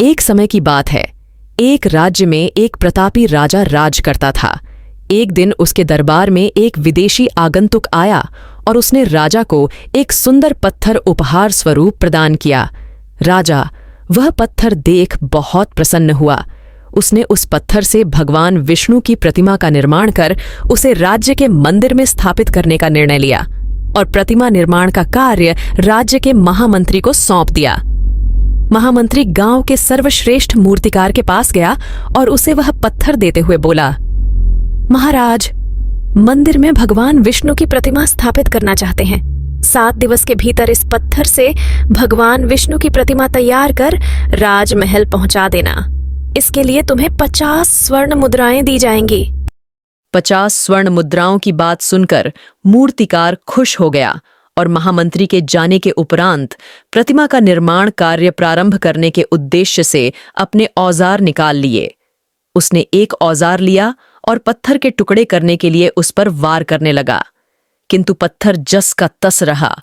एक समय की बात है। एक राज्य में एक प्रतापी राजा राज करता था। एक दिन उसके दरबार में एक विदेशी आगंतुक आया और उसने राजा को एक सुंदर पत्थर उपहार स्वरूप प्रदान किया। राजा वह पत्थर देख बहुत प्रसन्न हुआ। उसने उस पत्थर से भगवान विष्णु की प्रतिमा का निर्माण कर उसे राज्य के मंदिर में स्थापित करने का निर्णय लिया और प्रतिमा निर्माण का कार्य राज्य के महामंत्री को सौंप दिया। महामंत्री गांव के सर्वश्रेष्ठ मूर्तिकार के पास गया और उसे वह पत्थर देते हुए बोला, महाराज, मंदिर में भगवान विष्णु की प्रतिमा स्थापित करना चाहते हैं। 7 दिवस के भीतर इस पत्थर से भगवान विष्णु की प्रतिमा तैयार कर राजमहल पहुंचा देना। इसके लिए तुम्हें 50 स्वर्ण मुद्राएं दी जाएंगी। 50 स्वर्ण मुद्राओं की बात सुनकर मूर्तिकार खुश हो गया और महामंत्री के जाने के उपरांत प्रतिमा का निर्माण कार्य प्रारंभ करने के उद्देश्य से अपने औजार निकाल लिए। उसने एक औजार लिया और पत्थर के टुकड़े करने के लिए उस पर वार करने लगा, किंतु पत्थर जस का तस रहा।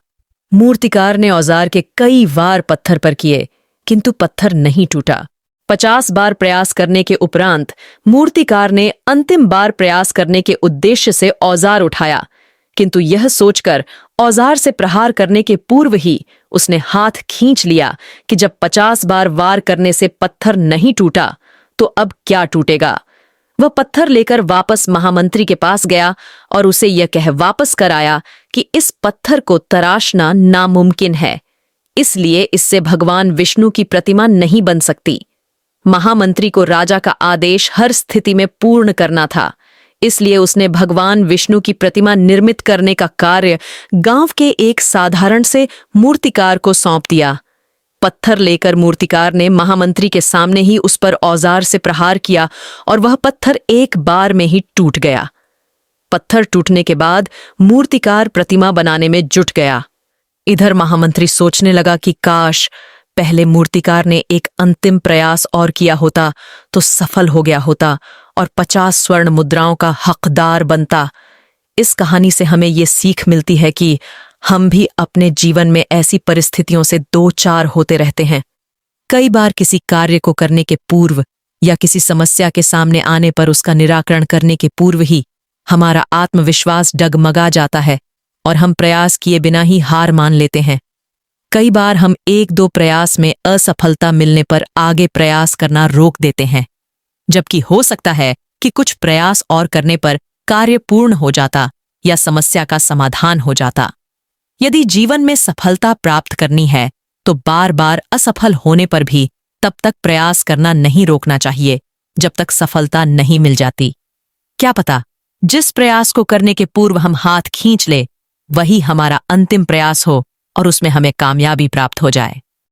मूर्तिकार ने औजार के कई वार पत्थर पर किए, किंतु पत्थर नहीं टूटा। 50 बार प्रयास करने के उपरांत मूर्तिकार ने अंतिम बार प्रयास करने के उद्देश्य से औजार उठाया, किंतु यह सोचकर औजार से प्रहार करने के पूर्व ही उसने हाथ खींच लिया कि जब 50 बार वार करने से पत्थर नहीं टूटा तो अब क्या टूटेगा। वह पत्थर लेकर वापस महामंत्री के पास गया और उसे यह कह वापस कर आया कि इस पत्थर को तराशना नामुमकिन है, इसलिए इससे भगवान विष्णु की प्रतिमा नहीं बन सकती। महामंत्री को राजा का आदेश हर स्थिति में पूर्ण करना था, इसलिए उसने भगवान विष्णु की प्रतिमा निर्मित करने का कार्य गांव के एक साधारण से मूर्तिकार को सौंप दिया। पत्थर लेकर मूर्तिकार ने महामंत्री के सामने ही उस पर औजार से प्रहार किया और वह पत्थर एक बार में ही टूट गया। पत्थर टूटने के बाद मूर्तिकार प्रतिमा बनाने में जुट गया। इधर महामंत्री सोचने लगा कि काश पहले मूर्तिकार ने एक अंतिम प्रयास और किया होता तो सफल हो गया होता और 50 स्वर्ण मुद्राओं का हकदार बनता। इस कहानी से हमें ये सीख मिलती है कि हम भी अपने जीवन में ऐसी परिस्थितियों से दो चार होते रहते हैं। कई बार किसी कार्य को करने के पूर्व या किसी समस्या के सामने आने पर उसका निराकरण करने के पूर्व ही हमारा आत्मविश्वास डगमगा जाता है और हम प्रयास किए बिना ही हार मान लेते हैं। कई बार हम 1-2 प्रयास में असफलता मिलने पर आगे प्रयास करना रोक देते हैं, जबकि हो सकता है कि कुछ प्रयास और करने पर कार्य पूर्ण हो जाता या समस्या का समाधान हो जाता। यदि जीवन में सफलता प्राप्त करनी है तो बार बार असफल होने पर भी तब तक प्रयास करना नहीं रोकना चाहिए जब तक सफलता नहीं मिल जाती। क्या पता जिस प्रयास को करने के पूर्व हम हाथ खींच ले वही हमारा अंतिम प्रयास हो और उसमें हमें कामयाबी प्राप्त हो जाए।